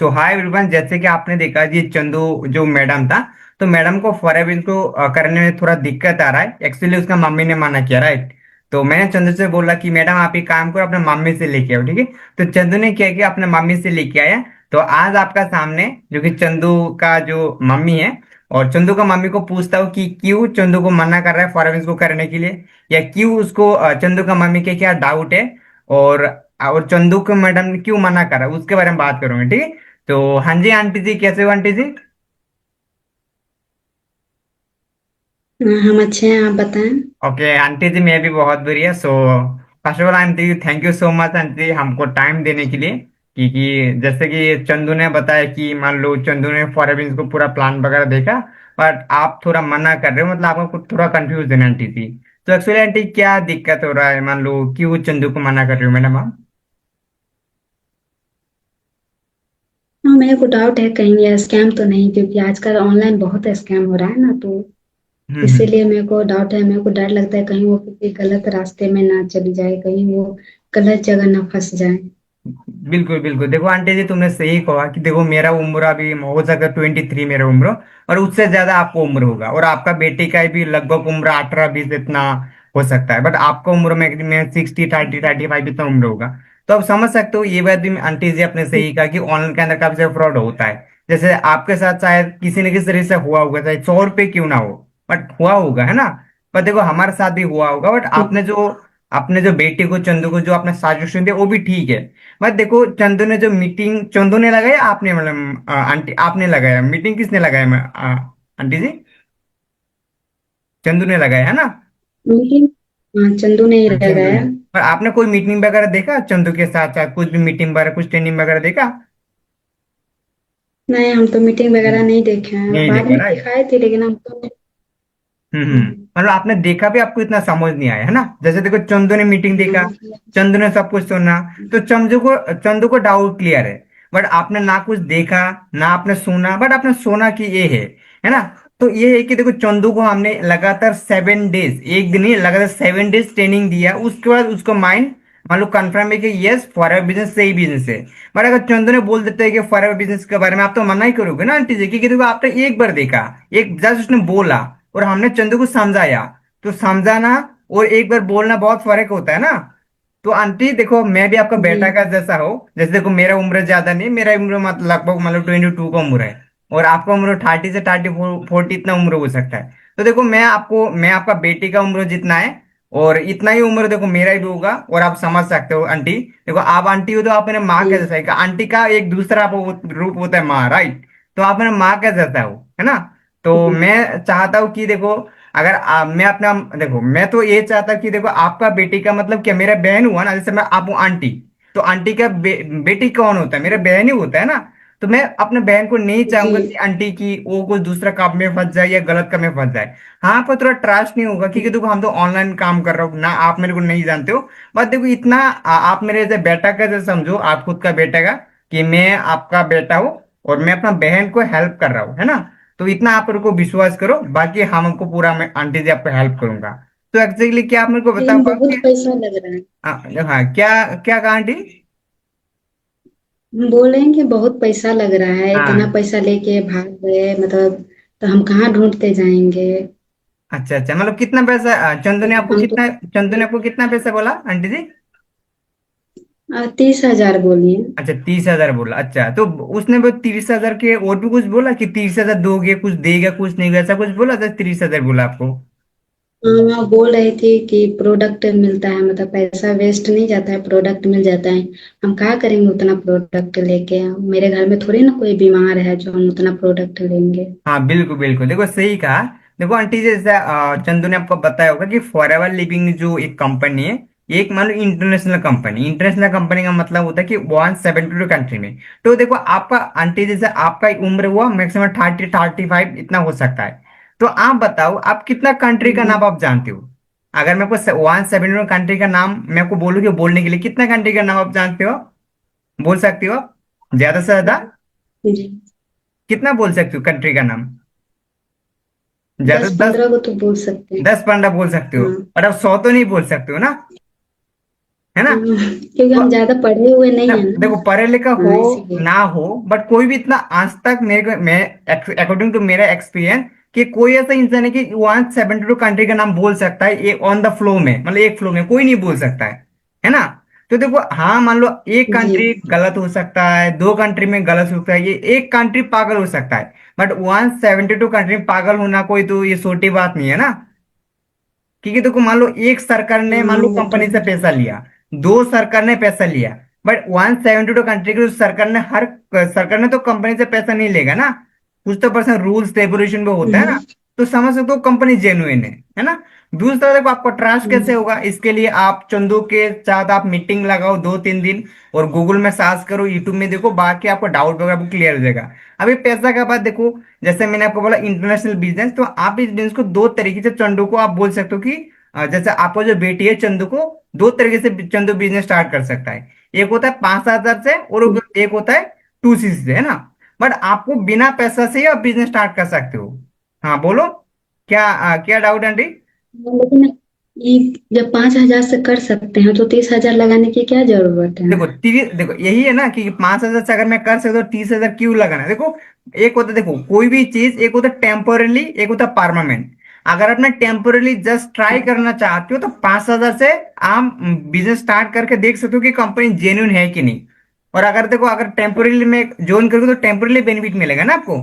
तो hi everyone, जैसे कि आपने देखा जी चंदू जो मैडम था। तो मैडम को फॉरेबिन को करने में थोड़ा दिक्कत आ रहा है। एक्चुअली उसका मम्मी ने मना किया, राइट। तो मैंने चंदू से बोला कि मैडम आप एक काम करो, अपने मम्मी से लेके आओ, ठीक है। तो चंदू ने क्या किया, अपने मम्मी से लेके आया। तो आज आपका सामने जो कि चंदू का जो मम्मी है, और चंदू का मम्मी को पूछता हूँ कि क्यों चंदू को मना कर रहा है फॉरेबिन को करने के लिए, या क्यों उसको चंदू का मम्मी के क्या डाउट है, और चंदू को मैडम ने क्यों मना करा, उसके बारे में बात करूंगे, ठीक है। तो हाँ जी आंटी जी, कैसे हो आंटी जी? हम अच्छे हैं। आप बताएं। ओके आंटी जी, मैं भी बहुत बढ़िया। So first of all aunty ji, thank you so much aunty ji, हमको टाइम देने के लिए। क्योंकि जैसे कि चंदू ने बताया कि मान लो चंदू ने फॉरेबिन्स को पूरा प्लान वगैरह देखा, बट आप थोड़ा मना कर रहे हो, मतलब आपको कुछ थोड़ा कंफ्यूजन है आंटी जी। तो एक्चुअली आंटी क्या दिक्कत हो रहा है, मान लो क्यों चंदू को मना कर रहे हो मैडम आप? हाँ, मेरे को डाउट है कहीं ये स्कैम तो नहीं, क्योंकि आजकल ऑनलाइन बहुत स्कैम हो रहा है ना, तो हम्म। इसीलिए मेरे को डाउट है। मेरे को डर लगता है कहीं वो किसी गलत रास्ते में ना चली जाए, कहीं वो गलत जगह ना फंस जाए। बिल्कुल बिल्कुल, देखो आंटी जी तुमने सही कहा कि देखो मेरा उम्र अभी हो सकता है 23 मेरा उम्र, और उससे ज्यादा आपको उम्र होगा, और आपका बेटी का भी लगभग उम्र 18 20 इतना हो सकता है, बट आपका उम्र में 60 30 35 इतना उम्र होगा। तो आप समझ सकते हो, ये बात भी आंटी जी आपने सही कहा कि ऑनलाइन के अंदर काफी सारा फ्रॉड होता है। जैसे आपके साथ शायद किसी न किसी तरह से हुआ होगा, चाहे 100 रुपये क्यों ना हो, बट हुआ होगा, है ना। पर देखो हमारे साथ भी हुआ होगा, बट आपने जो बेटी को चंदू को जो आपने सजेशन दिया वो भी ठीक है। बट देखो चंदू ने जो मीटिंग चंदू ने लगाया, आपने मतलब आंटी आपने लगाया, मीटिंग किसने लगाया आंटी जी? चंदू ने लगाया, है ना। लेकिन हाँ, चंदू ने ही हाँ, चंदू ने। लगाया। पर आपने कोई मीटिंग वगैरह देखा चंदू के साथ साथ, कुछ भी मीटिंग वगैरह, कुछ ट्रेनिंग वगैरह देखा? नहीं, हम तो मीटिंग वगैरह नहीं देखे हैं, नहीं बाद देखा, में राइट। दिखाए थे लेकिन हम तो मतलब आपने देखा भी, आपको इतना समझ नहीं आया, है ना। जैसे देखो चंदू ने मीटिंग देखा, चंदू ने सब कुछ सुना, तो चंदू को डाउट क्लियर है। बट आपने ना कुछ देखा, ना आपने सुना, बट आपने सुना कि ये है ना। तो ये है कि देखो चंदू को हमने लगातार 7 डेज, एक दिन ही लगातार 7 डेज ट्रेनिंग दिया, उसके बाद उसको माइंड मान लो कंफर्म है कि यस फॉरएवर बिजनेस सही बिजनेस है। बट अगर चंदू ने बोल देता है कि फॉरएवर बिजनेस के बारे में, आप तो मना ही करोगे ना आंटी जी, क्योंकि देखो आपने एक बार देखा, एक जस्ट उसने बोला, और हमने चंदू को समझाया। तो समझाना और एक बार बोलना बहुत फर्क होता है ना। तो आंटी देखो, मैं भी आपका जी। बेटा का जैसा हो। जैसे देखो मेरा उम्र ज्यादा नहीं, मेरा उम्र लगभग मतलब 22 का उम्र है, और आपका उम्र 30 से 40 इतना उम्र हो सकता है। तो देखो मैं आपका बेटी का उम्र जितना है, और इतना ही उम्र देखो मेरा भी होगा, और आप समझ सकते हो आंटी। देखो आप आंटी हो तो आप मेरे माँ जी। का जैसा है, आंटी का एक दूसरा रूप होता है माँ, राइट। तो आप मेरे माँ का जैसा हो, है ना। तो जी। मैं चाहता हूँ कि देखो, अगर मैं अपना देखो, मैं तो ये चाहता हूँ कि देखो आपका बेटी का मतलब क्या, मेरा बहन हुआ ना, जैसे मैं आप हूँ आंटी। तो आंटी का बेटी कौन होता है, मेरा बहन ही होता है ना। तो मैं अपने बहन को नहीं जी। चाहूंगा कि आंटी की वो कोई दूसरा काम में फंस जाए या गलत काम में फंस जाए। हाँ, पर थोड़ा ट्रस्ट नहीं होगा, क्योंकि देखो हम तो ऑनलाइन काम कर रहे हो ना, आप मेरे को नहीं जानते हो। बस देखो इतना आप मेरे जैसे बेटा का जैसे समझो, आप खुद का बेटा का, कि मैं आपका बेटा हूँ, और मैं अपना बहन को हेल्प कर रहा हूँ, है ना। तो इतना आप मेरे को विश्वास करो, बाकी हमको पूरा मैं आंटी जी आपको हेल्प करूंगा। तो एग्जैक्टली क्या आप मेरे को बता लेकिन बहुत पाओगे? पैसा लग रहा है। हाँ, क्या क्या कहा आंटी? हम बोल रहे हैं कि बहुत पैसा लग रहा है, इतना हाँ। पैसा लेके भाग गए मतलब, तो हम कहाँ ढूंढते जाएंगे। अच्छा अच्छा, मतलब कितना पैसा चंदू ने आपको हम तो कितना, चंदू ने आपको कितना पैसा बोला आंटी जी? 30,000 बोलिए। अच्छा 30 हजार बोला, अच्छा। तो उसने वो 30 हजार के और भी कुछ बोला कि 30 हजार दोगे, कुछ देगा, कुछ नहीं, ऐसा कुछ बोला था? 30 हजार बोला आपको? हाँ, बोल रही थी कि प्रोडक्ट मिलता है, मतलब पैसा वेस्ट नहीं जाता है, प्रोडक्ट मिल जाता है। हम क्या करेंगे उतना प्रोडक्ट लेके? मेरे घर में थोड़ी ना कोई बीमार है जो हम उतना प्रोडक्ट लेंगे। हाँ बिल्कुल बिल्कुल, देखो सही कहा। देखो आंटी जी, जैसा चंदू ने आपको बताया होगा कि फॉरएवर लिविंग जो एक कंपनी है, ये एक मान लो इंटरनेशनल कंपनी, इंटरनेशनल कंपनी का मतलब होता है कि 172 कंट्री में। तो देखो आपका आंटी जैसे आपका उम्र हुआ मैक्सिमम 30 35 इतना हो सकता है। तो आप बताओ, आप कितना कंट्री का नाम आप जानते हो? अगर मैं आपको 172 कंट्री का नाम मैं आपको बोलूँ कि बोलने के लिए, कितना कंट्री का नाम आप जानते हो? बोल सकते हो आप? ज्यादा से ज्यादा जी। कितना बोल सकते हो कंट्री का नाम? ज्यादा दस दस, पंद्रह को तो बोल सकते हैं। 10 15 बोल सकते हो, हाँ। और अब 100 तो नहीं बोल सकते हो ना। है ना। क्योंकि तो हम ज्यादा पढ़े हुए नहीं है देखो, ना। पढ़े लिखा हो हाँ, इसीलिए। ना हो, बट कोई भी इतना आज तक मेरे को, मैं अकॉर्डिंग टू मेरा एक्सपीरियंस, कि कोई ऐसा इंसान है कि 172 कंट्री का नाम बोल सकता है एक ऑन द फ्लो में, मतलब एक फ्लो में कोई नहीं बोल सकता है ना। तो देखो, हाँ मान लो एक जी। कंट्री गलत हो सकता है, दो कंट्री में गलत हो सकता है, ये एक कंट्री पागल हो सकता है, बट 172 कंट्री में पागल होना कोई तो ये छोटी बात नहीं है ना। क्योंकि देखो, मान लो एक सरकार ने मान हाँ, लो वो तो कंपनी से है। पैसा लिया, दो सरकार ने पैसा लिया, बट 172 कंट्री की सरकार ने, हर सरकार ने तो कंपनी से पैसा नहीं लेगा ना, कुछ तो पर्सन रूल्स रेगुलेशन भी होता है ना। हम्म, तो समझ सकते हो कंपनी जेन्युइन है ना। दूसरा देखो, आपको ट्रस्ट कैसे हम्म, होगा, इसके लिए आप चंदू के साथ आप मीटिंग लगाओ 2-3 दिन, और गूगल में सर्च करो, यूट्यूब में देखो, बाकी आपको डाउट वगैरह क्लियर हो जाएगा। अभी पैसा का बात देखो, जैसे मैंने आपको बोला इंटरनेशनल बिजनेस, तो आप इस बिजनेस को दो तरीके से चंदू को आप बोल सकते हो कि जैसे आपको जो बेटी है चंदू को, दो तरीके से चंदू बिजनेस स्टार्ट कर सकता है। एक होता है 5,000 से, और एक होता है 2 CC से, है ना। बट आपको बिना पैसा से ही आप बिजनेस स्टार्ट कर सकते हो। हाँ बोलो, क्या क्या डाउट है आंटी। लेकिन ये जब 5,000 से कर सकते हैं तो 30,000 लगाने की क्या जरूरत है? देखो यही है ना कि 5,000 से अगर मैं कर सकता हूँ, 30,000 क्यों लगाना है। देखो, एक होता है, देखो कोई भी चीज, एक होता है टेम्पोरली, एक होता है परमानेंट। अगर आपने टेम्पोरली जस्ट ट्राई करना चाहते हो, तो 5,000 से आप बिजनेस स्टार्ट करके देख सकते हो कि कंपनी जेन्युइन है कि नहीं। और अगर देखो, अगर टेम्पोरली में ज्वाइन करोगे तो टेम्पोरली बेनिफिट मिलेगा ना आपको।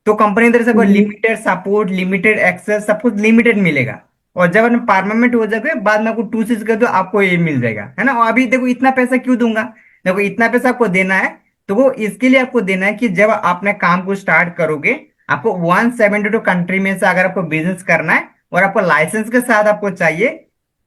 तो कंपनी की तरफ से कोई हम्म, लिमिटेड सपोर्ट, लिमिटेड एक्सेस, सब कुछ लिमिटेड मिलेगा। और जब आप परमानेंट हो जाओगे, बाद में आपको 2 CC कर दो, आपको ये मिल जाएगा, है ना। और अभी देखो, इतना पैसा क्यों दूंगा, देखो इतना पैसा आपको देना है, तो वो इसके लिए आपको देना है कि जब आपने काम को स्टार्ट करोगे, आपको 172 कंट्री में से अगर आपको बिजनेस करना है, और आपको लाइसेंस के साथ आपको चाहिए,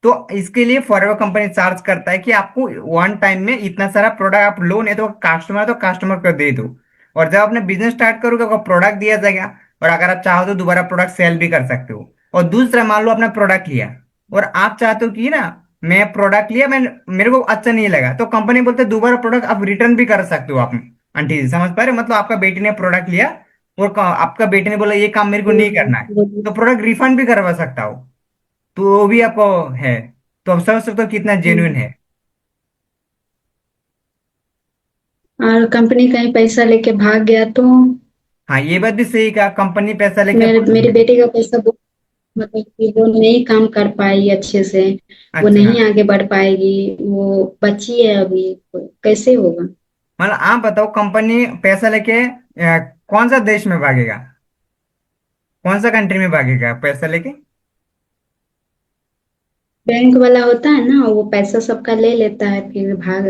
तो इसके लिए फॉरएवर कंपनी चार्ज करता है कि आपको वन टाइम में इतना सारा प्रोडक्ट आप लो, नहीं तो कस्टमर को दे दो। और जब आपने बिजनेस स्टार्ट करोगे, आपको प्रोडक्ट दिया जाएगा, और अगर आप चाहो तो दोबारा प्रोडक्ट सेल भी कर सकते हो। और दूसरा, मान लो आपने प्रोडक्ट लिया, और आप चाहते हो कि ना, मैं प्रोडक्ट लिया, मैं मेरे को अच्छा नहीं लगा, तो कंपनी बोलते हैं दोबारा प्रोडक्ट आप रिटर्न भी कर सकते हो आप। आंटी जी समझ पा रहे हो? मतलब आपका बेटी ने प्रोडक्ट लिया, और आपका बेटे ने बोला ये काम मेरे को नहीं करना है, बोलिए। तो प्रोडक्ट रिफंड भी करवा सकता हो। तो वो भी आपको है। तो आप समझ सकते हो कितना जेन्युइन है। और कंपनी कहीं पैसा लेके भाग गया तो हाँ, ये बात भी सही कहा, कंपनी पैसा लेके मेरे भाग मेरी गया। बेटी का पैसा मतलब कि वो नहीं काम कर पाएगी अच्छे से। वो अच्छा, नहीं आगे बढ़ पाएगी। वो बच्ची है अभी। कैसे होगा? मतलब आप बताओ, कंपनी पैसा लेके कौन सा देश में भागेगा, कौन सा कंट्री में भागेगा पैसा लेके। बैंक वाला होता है ना, वो पैसा सबका ले लेता है, फिर भाग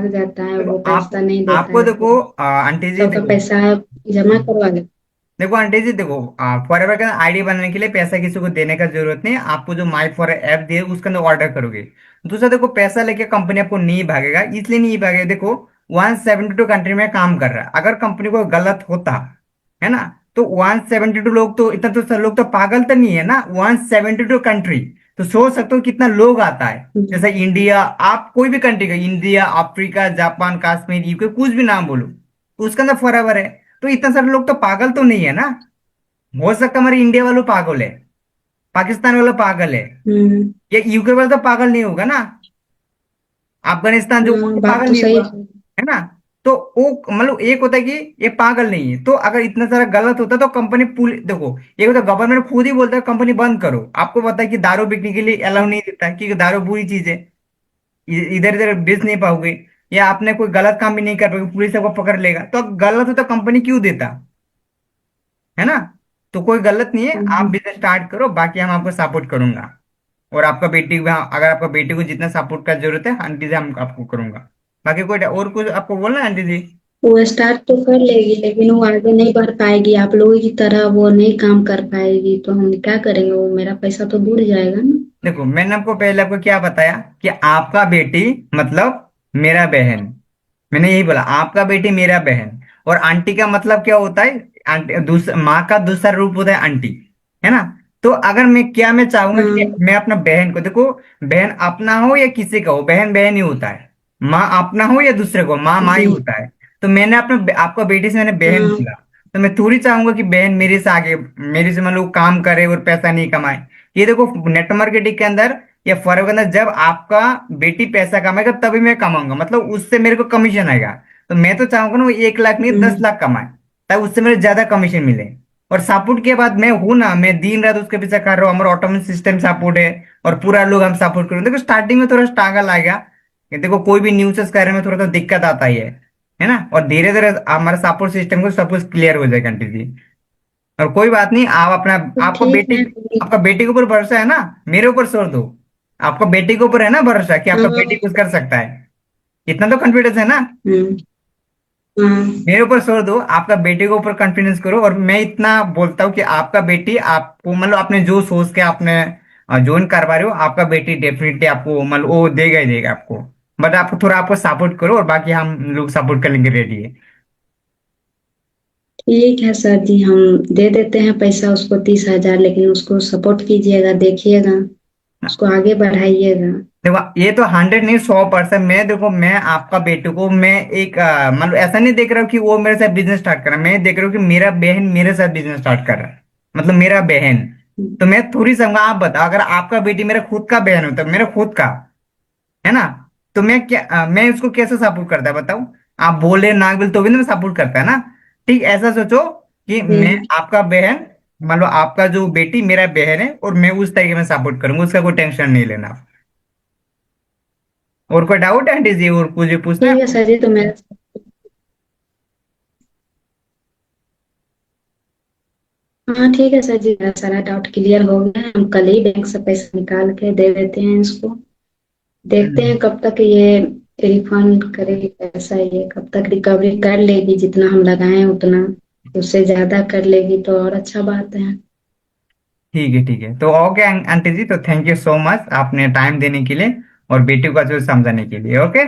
जाता है, देखो वो आप, पैसा नहीं देता आपको है देखो फिर। आंटी जी सबका देखो, पैसा जमा करवा लेता देखो आंटी जी देखो, फॉरएवर का आईडी बनाने के लिए पैसा किसी को देने का जरूरत नहीं है। आपको जो माई फॉर ऐप दिए उसके अंदर ऑर्डर करोगे। दूसरा देखो, पैसा लेके कंपनी आपको नहीं भागेगा, इसलिए नहीं भागेगा, देखो 172 कंट्री में काम कर रहा है, अगर कंपनी को गलत होता, है ना, तो 172 लोग, तो इतना तो सब लोग तो पागल तो नहीं है ना, 172 कंट्री, तो सोच सकते हो कितना लोग आता है। है। जैसे इंडिया, आप कोई भी कंट्री का, India, Africa, Japan, Kashmir, UK, कुछ भी नाम बोलो, उसके अंदर फॉरएवर है। तो इतना सारे लोग तो पागल तो नहीं है ना। हो सकता है हमारे इंडिया वालों पागल है, पाकिस्तान वाला पागल है, हम्म। या यूके वाला तो पागल नहीं होगा ना, अफगानिस्तान जो, वो हाँ, तो बात पागल तो नहीं सही होगा, है। है ना। तो वो मतलब एक होता है कि ये पागल नहीं है, तो अगर इतना सारा गलत होता तो कंपनी पूरी, देखो एक होता है गवर्नमेंट खुद ही बोलता है कंपनी बंद करो, आपको पता है कि दारू बिकने के लिए अलाउ नहीं देता है, क्योंकि दारू बुरी चीज है, इधर इधर बेच नहीं पाओगे, या आपने कोई गलत काम भी नहीं कर पाओगे, पुलिस आपको पकड़ लेगा, तो अब गलत होता कंपनी क्यों देता, है ना। तो कोई गलत नहीं है, आप हम्म। बिजनेस स्टार्ट करो, बाकी हम आपको सपोर्ट करूंगा। और आपका बेटी, अगर आपका बेटी को जितना सपोर्ट का जरूरत है, आंटी जी हम आपको करूंगा। बाकी कोई और कुछ आपको बोलना है आंटी जी। वो स्टार्ट तो कर लेगी लेकिन वो आगे नहीं बढ़ पाएगी, आप लोगों की तरह वो नहीं काम कर पाएगी, तो हम क्या करेंगे? वो मेरा पैसा तो बुड़ जाएगा ना। देखो, मैंने आपको पहले आपको क्या बताया, कि आपका बेटी मतलब मेरा बहन, मैंने यही बोला, आपका बेटी मेरा बहन। और आंटी का मतलब क्या होता है, आंटी दूसरा, माँ का दूसरा रूप होता है आंटी, है ना। तो अगर मैं चाहूंगा कि हाँ। मैं अपना बहन को, देखो बहन अपना हो या किसी का हो, बहन बहन ही होता है, माँ अपना हो या दूसरे को, माँ माँ ही जी। होता है। तो मैंने अपने आपका बेटी से मैंने बहन हाँ। बोला, तो मैं थोड़ी चाहूंगा कि बहन मेरे से आगे, मेरे से मतलब काम करे और पैसा नहीं कमाए। ये देखो, नेट मार्केटिंग के अंदर ये फर्क होगा जब आपका बेटी पैसा कमाएगा तभी मैं कमाऊंगा, मतलब उससे मेरे को कमीशन आएगा। तो मैं तो चाहूंगा ना वो 1 लाख नहीं 10 लाख कमाए, ताकि उससे मेरे ज्यादा कमीशन मिले। और सपोर्ट के बाद मैं हूं ना, मैं दिन रात उसके पीछे कर रहा हूँ, हमारा ऑटोमेटिक सिस्टम सपोर्ट है और पूरा लोग हम सपोर्ट करें। देखो स्टार्टिंग में थोड़ा स्ट्रगल आएगा, कि देखो कोई भी न्यूज़ करने में थोड़ा तो दिक्कत आता ही है ना। और धीरे धीरे हमारा सपोर्ट सिस्टम को सब कुछ क्लियर हो जाएगा आंटी जी। और कोई बात नहीं, आप अपना, तो आपको ठीक बेटी, है। आपका बेटी के ऊपर भरोसा है ना, मेरे ऊपर छोड़ दो। आपका बेटी के ऊपर है ना भरोसा कि आपका बेटी हाँ। कुछ कर सकता है, इतना तो कॉन्फिडेंस है ना। हम्म। हाँ। मेरे ऊपर छोड़ दो, आपका बेटे के ऊपर कॉन्फिडेंस करो। और मैं इतना बोलता हूँ कि आपका बेटी आपको, मतलब आपने जो सोच के आपने ज्वाइन करवा रहे हो, आपका बेटी डेफिनेटली आपको मतलब वो देगा ही देगा आपको। बट आपको थोड़ा, आपको सपोर्ट करो, और बाकी हम लोग सपोर्ट करने के रेडी है। ठीक है सर जी, हम दे देते हैं पैसा उसको 30,000, लेकिन उसको सपोर्ट कीजिएगा, देखिएगा, उसको आगे बढ़ाइएगा। देखो ये तो 100 नहीं 100%, मैं देखो मैं आपका बेटे को मैं एक मतलब ऐसा नहीं देख रहा हूँ कि वो मेरे साथ बिजनेस स्टार्ट कर रहा है, मैं देख रहा हूँ कि मेरा बहन मेरे साथ बिजनेस स्टार्ट कर रहा है, मतलब मेरा बहन। तो मैं थोड़ी समझा, आप बताओ अगर आपका बेटी मेरा खुद का बहन होता, मेरा खुद का है ना, तो मैं क्या मैं उसको कैसे सपोर्ट करता है बताओ। आप बोले ना बोले तो भी ना सपोर्ट करता है ना। ठीक ऐसा सोचो कि मैं हम्म। आपका बहन, मान लो आपका जो बेटी मेरा बहन है, और मैं उस तरीके में सपोर्ट करूंगा, उसका कोई टेंशन नहीं लेना। और कोई डाउट है आंटी जी, और कुछ भी पूछना है ठीक है आपको? सर जी, तो मैं, हाँ ठीक है सर जी, मेरा सारा डाउट क्लियर हो गया है। हम कल ही बैंक से पैसा निकाल के दे देते हैं इसको। देखते हैं हम्म, कब तक ये रिफंड करेगी पैसा, ये कब तक रिकवरी कर लेगी, जितना हम लगाए उतना, उससे ज्यादा कर लेगी तो और अच्छा बात है। ठीक है ठीक है, तो ओके आंटी जी, तो थैंक यू सो मच आपने टाइम देने के लिए और बेटी को अच्छे से समझाने के लिए। ओके।